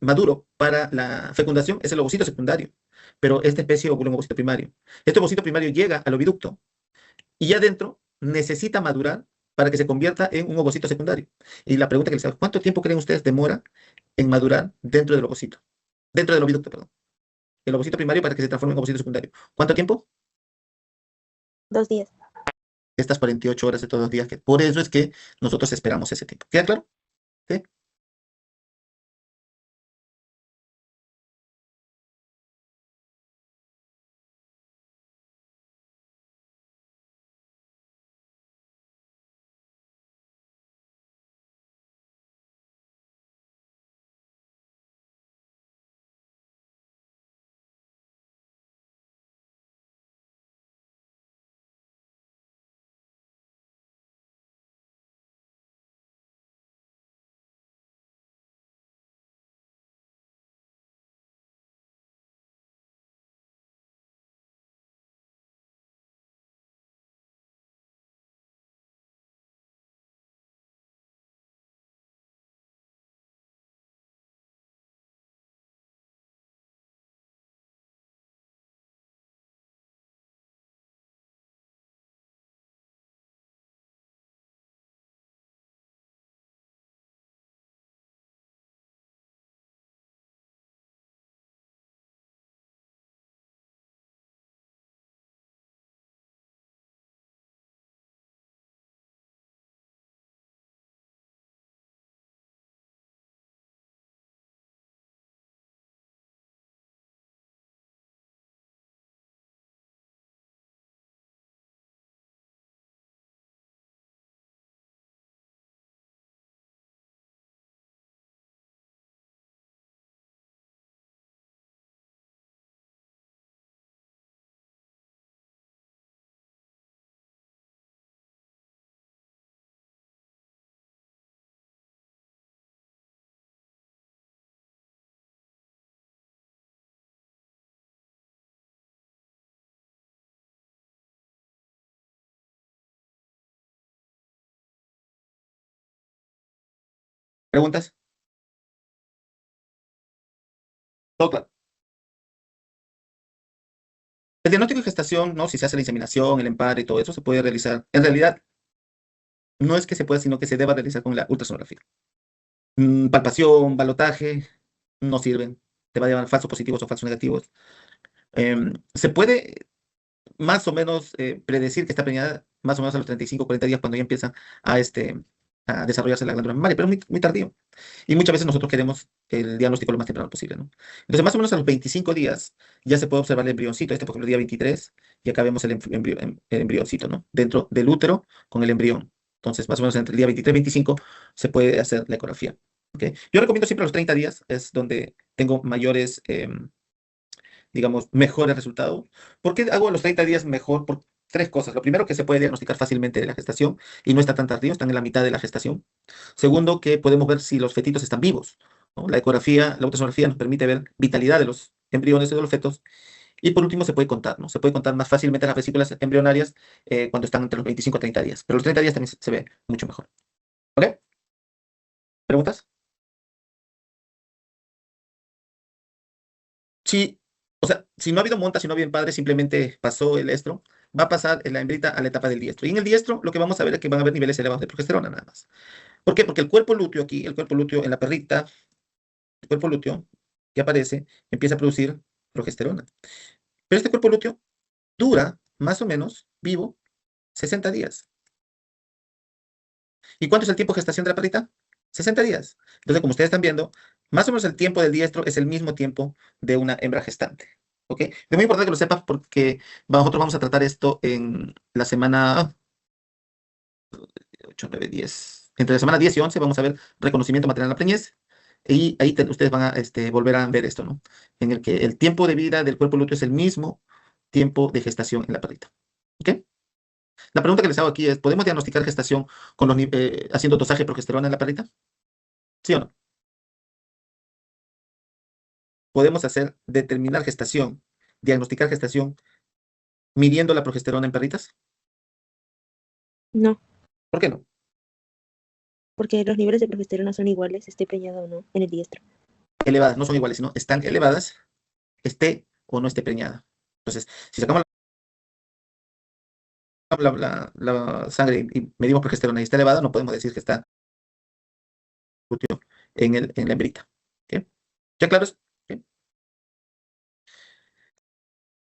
maduro para la fecundación es el ovocito secundario, pero esta especie ovula un ovocito primario. Este ovocito primario llega al oviducto y adentro necesita madurar para que se convierta en un ovocito secundario. Y la pregunta que les hago, ¿cuánto tiempo creen ustedes demora en madurar dentro del ovocito? Dentro del oviducto, perdón. El ovocito primario para que se transforme en ovocito secundario. ¿Cuánto tiempo? 2 días. Estas 48 horas de todos los días. Por eso es que nosotros esperamos ese tiempo. ¿Queda claro? ¿Sí? ¿Preguntas? Todo claro. El diagnóstico de gestación, ¿no? Si se hace la inseminación, el empare y todo eso, se puede realizar. En realidad, no es que se pueda, sino que se deba realizar con la ultrasonografía. Palpación, balotaje, no sirven. Te va a llevar falsos positivos o falsos negativos. Se puede más o menos predecir que está preñada más o menos a los 35 o 40 días cuando ya empieza a desarrollarse la glándula mamaria, pero muy, muy tardío. Y muchas veces nosotros queremos el diagnóstico lo más temprano posible, ¿no? Entonces, más o menos a los 25 días ya se puede observar el embrioncito, por ejemplo, el día 23, y acá vemos el embrioncito, ¿no? Dentro del útero con el embrión. Entonces, más o menos entre el día 23 y 25 se puede hacer la ecografía. ¿Ok? Yo recomiendo siempre los 30 días, es donde tengo mayores, digamos, mejores resultados. ¿Por qué hago los 30 días mejor? Por tres cosas. Lo primero, que se puede diagnosticar fácilmente de la gestación y no está tan tardío, están en la mitad de la gestación. Segundo, que podemos ver si los fetitos están vivos, ¿no? La ecografía, la ultrasonografía nos permite ver vitalidad de los embriones y de los fetos. Y por último, se puede contar, ¿no? Se puede contar más fácilmente las vesículas embrionarias cuando están entre los 25 y 30 días. Pero los 30 días también se ve mucho mejor. ¿Ok? ¿Preguntas? Sí, o sea, si no ha habido monta, si no ha habido padre, simplemente pasó el estro, va a pasar la hembrita a la etapa del diestro. Y en el diestro lo que vamos a ver es que van a haber niveles elevados de progesterona nada más. ¿Por qué? Porque el cuerpo lúteo aquí, el cuerpo lúteo en la perrita, el cuerpo lúteo que aparece, empieza a producir progesterona. Pero este cuerpo lúteo dura más o menos vivo 60 días. ¿Y cuánto es el tiempo de gestación de la perrita? 60 días. Entonces, como ustedes están viendo, más o menos el tiempo del diestro es el mismo tiempo de una hembra gestante. ¿Ok? Es muy importante que lo sepas porque nosotros vamos a tratar esto en la semana 8, 9, 10. Entre la semana 10 y 11 vamos a ver reconocimiento maternal de la preñez. Y ahí ustedes van a volver a ver esto, ¿no? En el que el tiempo de vida del cuerpo lúteo es el mismo tiempo de gestación en la perrita. ¿Ok? La pregunta que les hago aquí es, ¿podemos diagnosticar gestación con haciendo dosaje de progesterona en la perrita? ¿Sí o no? podemos determinar gestación, diagnosticar gestación, midiendo la progesterona en perritas? No, ¿Por qué no? porque los niveles de progesterona son iguales, esté preñada o no, en el diestro. Elevadas, no son iguales, sino están elevadas, esté o no esté preñada. Entonces, si sacamos la sangre y medimos progesterona y está elevada, no podemos decir que está en la hembrita. ¿Ok? ¿Ya claro? ¿Ok?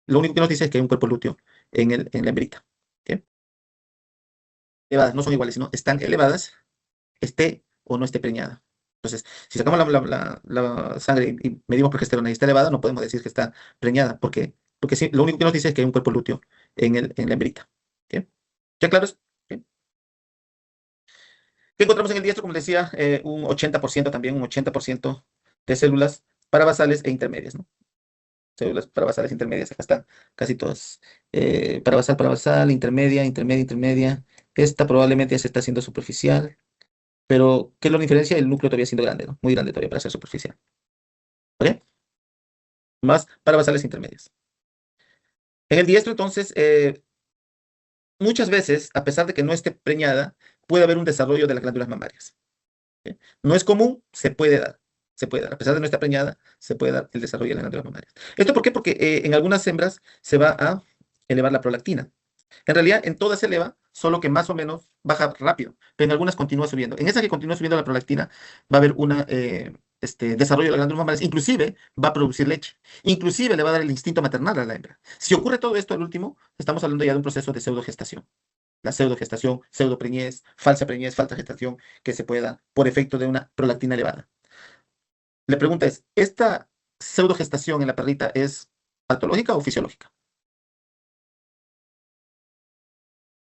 Lo único que nos dice es que hay un cuerpo lúteo en la hembrita. ¿Ok? Elevadas, no son iguales, sino están elevadas, esté o no esté preñada. Entonces, si sacamos la sangre y medimos progesterona y está elevada, no podemos decir que está preñada, porque sí, lo único que nos dice es que hay un cuerpo lúteo en la hembrita. ¿Ok? ¿Ya claro? ¿Ok? ¿Qué encontramos en el diestro? Como les decía, un 80% también, un 80% de células parabasales e intermedias, ¿no? Células parabasales intermedias, acá están casi todas. Parabasal, parabasal, intermedia, intermedia, intermedia. Esta probablemente ya se está haciendo superficial, pero ¿qué lo diferencia? El núcleo todavía siendo grande, ¿no? Muy grande todavía para ser superficial. ¿Ok? Más parabasales intermedias. En el diestro, entonces, muchas veces, a pesar de que no esté preñada, puede haber un desarrollo de las glándulas mamarias. ¿Ok? No es común, se puede dar. Se puede dar. A pesar de no estar preñada, se puede dar el desarrollo de las glándulas mamarias. ¿Esto por qué? Porque en algunas hembras se va a elevar la prolactina. En realidad, en todas se eleva, solo que más o menos baja rápido, pero en algunas continúa subiendo. En esa que continúa subiendo la prolactina, va a haber un desarrollo de las glándulas mamarias, inclusive va a producir leche, inclusive le va a dar el instinto maternal a la hembra. Si ocurre todo esto al último, estamos hablando ya de un proceso de pseudogestación. La pseudogestación, pseudopreñez, falsa gestación, que se puede dar por efecto de una prolactina elevada. La pregunta es, ¿esta pseudogestación en la perrita es patológica o fisiológica?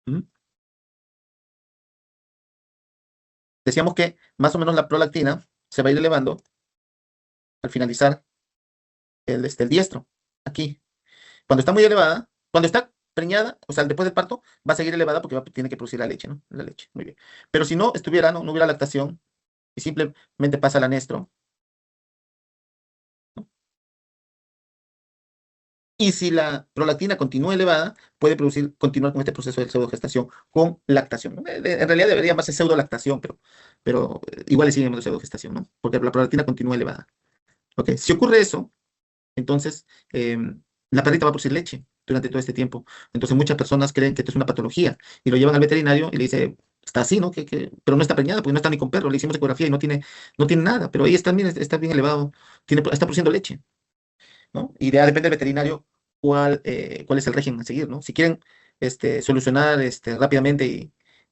¿Mm? Decíamos que más o menos la prolactina se va a ir elevando al finalizar el diestro, aquí. Cuando está muy elevada, cuando está preñada, o sea, después del parto, va a seguir elevada porque tiene que producir la leche, ¿no? La leche, muy bien. Pero si no estuviera, no hubiera lactación y simplemente pasa el anestro, ¿no? Y si la prolactina continúa elevada, puede continuar con este proceso de pseudogestación con lactación, ¿no? En realidad debería llamarse pseudolactación, pero igual le sigue llamando pseudogestación, ¿no? Porque la prolactina continúa elevada. ¿Ok? Si ocurre eso, entonces la perrita va a producir leche durante todo este tiempo. Entonces muchas personas creen que esto es una patología y lo llevan al veterinario y le dice, está así, ¿no? Pero no está preñada porque no está ni con perro. Le hicimos ecografía y no tiene nada, pero ahí está bien elevado, está produciendo leche, ¿no? Y ya depende del veterinario cuál es el régimen a seguir, ¿no? Si quieren solucionar rápidamente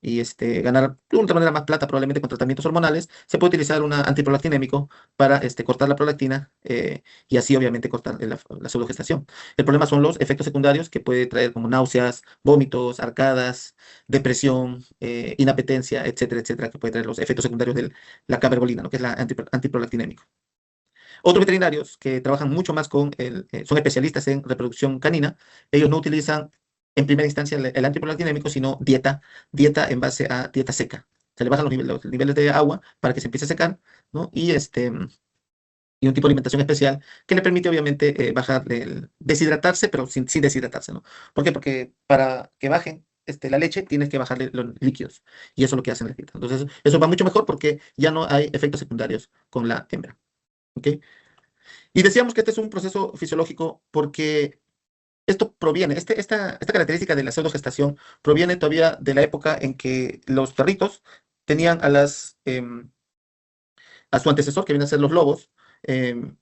y ganar de una manera más plata, probablemente con tratamientos hormonales, se puede utilizar un antiprolactinémico para cortar la prolactina y así obviamente cortar la pseudogestación. El problema son los efectos secundarios que puede traer como náuseas, vómitos, arcadas, depresión, inapetencia, etcétera, etcétera, que puede traer los efectos secundarios de la cabergolina, ¿no? Que es la antiprolactinémico. Otros veterinarios que trabajan mucho más son especialistas en reproducción canina, ellos no utilizan en primera instancia el antiprolactinémico, sino dieta en base a dieta seca. Se le bajan los niveles de agua para que se empiece a secar, ¿no? Y un tipo de alimentación especial que le permite obviamente deshidratarse, pero sin deshidratarse, ¿no? ¿Por qué? Porque para que bajen la leche tienes que bajarle los líquidos y eso es lo que hacen las dietas. Entonces, eso va mucho mejor porque ya no hay efectos secundarios con la hembra. ¿Ok? Y decíamos que este es un proceso fisiológico porque esto proviene, esta característica de la pseudogestación proviene todavía de la época en que los perritos tenían a su antecesor, que vienen a ser los lobos, que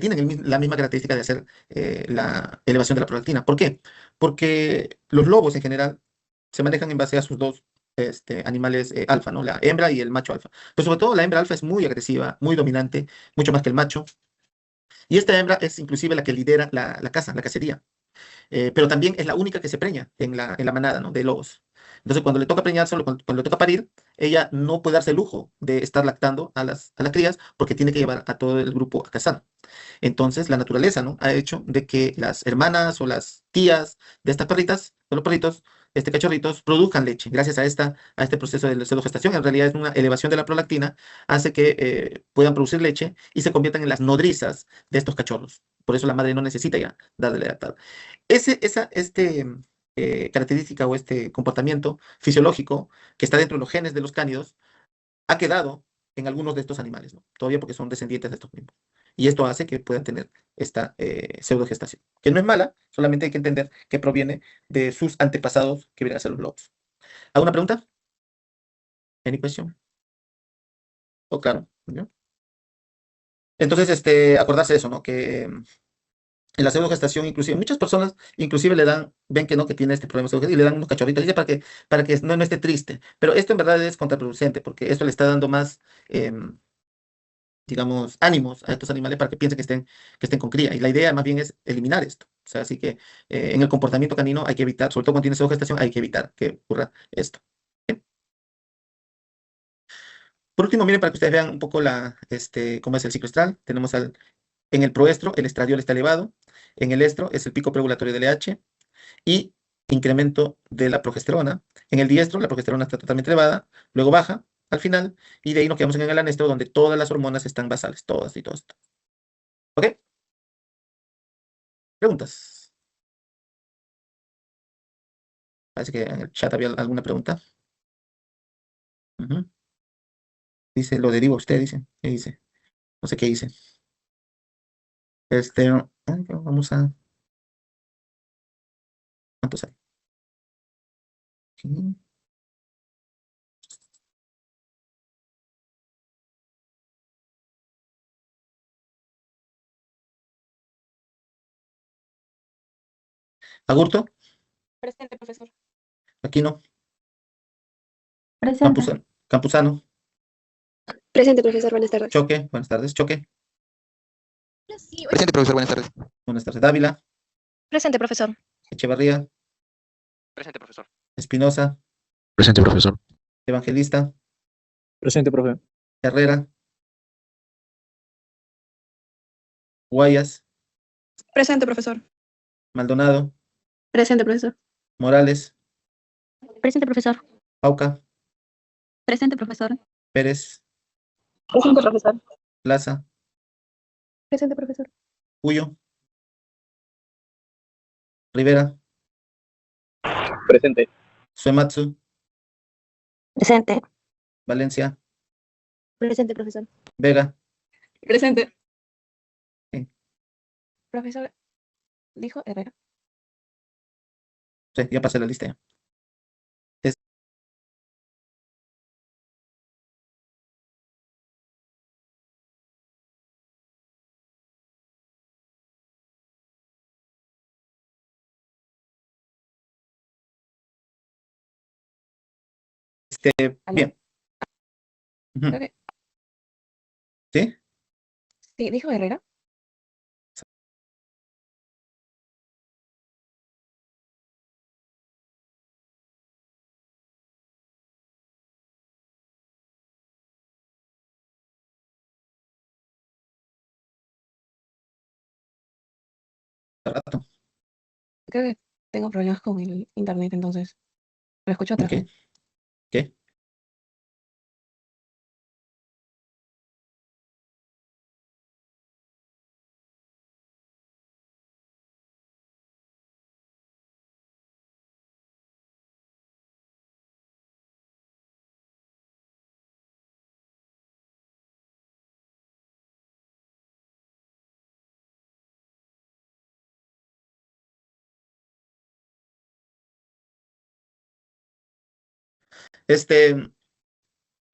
tienen la misma característica de hacer la elevación de la prolactina. ¿Por qué? Porque los lobos en general se manejan en base a sus dos animales alfa, ¿no? La hembra y el macho alfa. Pero sobre todo la hembra alfa es muy agresiva, muy dominante, mucho más que el macho. Y esta hembra es inclusive la que lidera la caza, la cacería. Pero también es la única que se preña en la manada, ¿no? De lobos. Entonces, cuando le toca preñarse, cuando le toca parir, ella no puede darse el lujo de estar lactando a las crías porque tiene que llevar a todo el grupo a cazar. Entonces, la naturaleza, ¿no? Ha hecho de que las hermanas o las tías de estas perritas, de los perritos, cachorritos produzcan leche. Gracias a este proceso de pseudogestación, en realidad es una elevación de la prolactina, hace que puedan producir leche y se conviertan en las nodrizas de estos cachorros. Por eso la madre no necesita ya darle lactar. Característica o este comportamiento fisiológico que está dentro de los genes de los cánidos ha quedado en algunos de estos animales, ¿no? Todavía porque son descendientes de estos mismos. Y esto hace que puedan tener esta pseudogestación, que no es mala, solamente hay que entender que proviene de sus antepasados que vienen a ser los lobos. ¿Alguna pregunta? ¿Any question? Oh, claro. ¿No? Entonces, acordarse de eso, ¿no? Que en la pseudogestación, inclusive, muchas personas, inclusive ven que no, que tiene este problema y le dan unos cachorritos, dice para que no esté triste. Pero esto en verdad es contraproducente, porque esto le está dando más, digamos, ánimos a estos animales para que piensen que estén con cría. Y la idea más bien es eliminar esto. O sea, así que en el comportamiento canino hay que evitar, sobre todo cuando tiene pseudogestación, hay que evitar que ocurra esto. Bien. Por último, miren para que ustedes vean un poco cómo es el ciclo estral. Tenemos en el proestro, el estradiol está elevado. En el estro es el pico preovulatorio del LH y incremento de la progesterona. En el diestro, la progesterona está totalmente elevada, luego baja al final, y de ahí nos quedamos en el anestro, donde todas las hormonas están basales, todas y todas. ¿Ok? ¿Preguntas? Parece que en el chat había alguna pregunta. Ujú. Dice, lo deriva usted, dice. ¿Qué dice? No sé qué dice. Vamos a... ¿Cuántos hay? Aquí. Agurto, Presente, profesor. Aquino, Presente. Campuzano, Presente, profesor. Buenas tardes. Choque, buenas tardes. Choque, Presente, profesor, buenas tardes. buenas tardes. Dávila, Presente, profesor. Echevarría, Presente, profesor. Espinosa, Presente, profesor. Evangelista, Presente, profe. Herrera, Guayas, Presente, profesor. Maldonado, Presente, profesor. Morales, Presente, profesor. Pauca, Presente, profesor. Pérez, Presente, profesor. Plaza, Presente, profesor. Cuyo, Rivera, Presente. Suematsu, Presente. Valencia, Presente, profesor. Vega. Presente. Profesor, dijo Herrera. Sí, ya pasé la lista ya. ¿Aló? Bien. Ujú. Creo que- ¿Sí? Sí, dijo Herrera. Rato. Creo que tengo problemas con el internet, entonces lo escucho atrás. Ok. ¿Qué?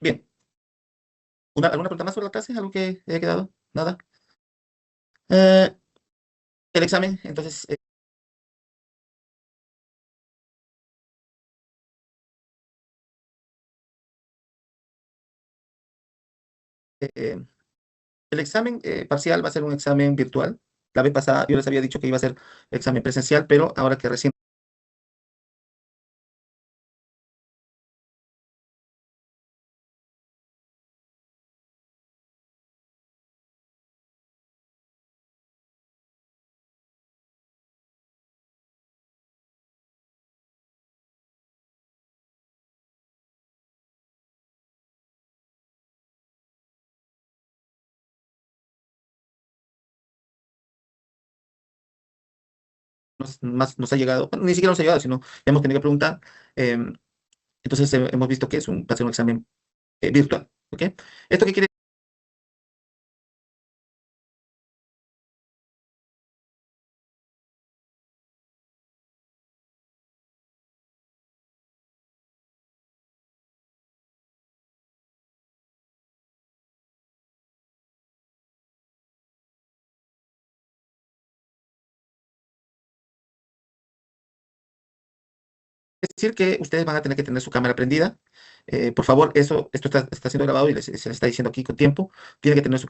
Bien. ¿Alguna pregunta más sobre la clase? ¿Algo que haya quedado? ¿Nada? Eh, el examen, entonces, eh, el examen parcial va a ser un examen virtual. La vez pasada yo les había dicho que iba a ser examen presencial, pero ahora que recién nos ha llegado, bueno, ni siquiera nos ha llegado, sino hemos tenido que preguntar. Entonces hemos visto que va a ser un examen virtual. ¿Ok? ¿Esto qué quiere? Decir que ustedes van a tener que tener su cámara prendida. Por favor, esto está siendo grabado y se les está diciendo aquí con tiempo. Tiene que tener su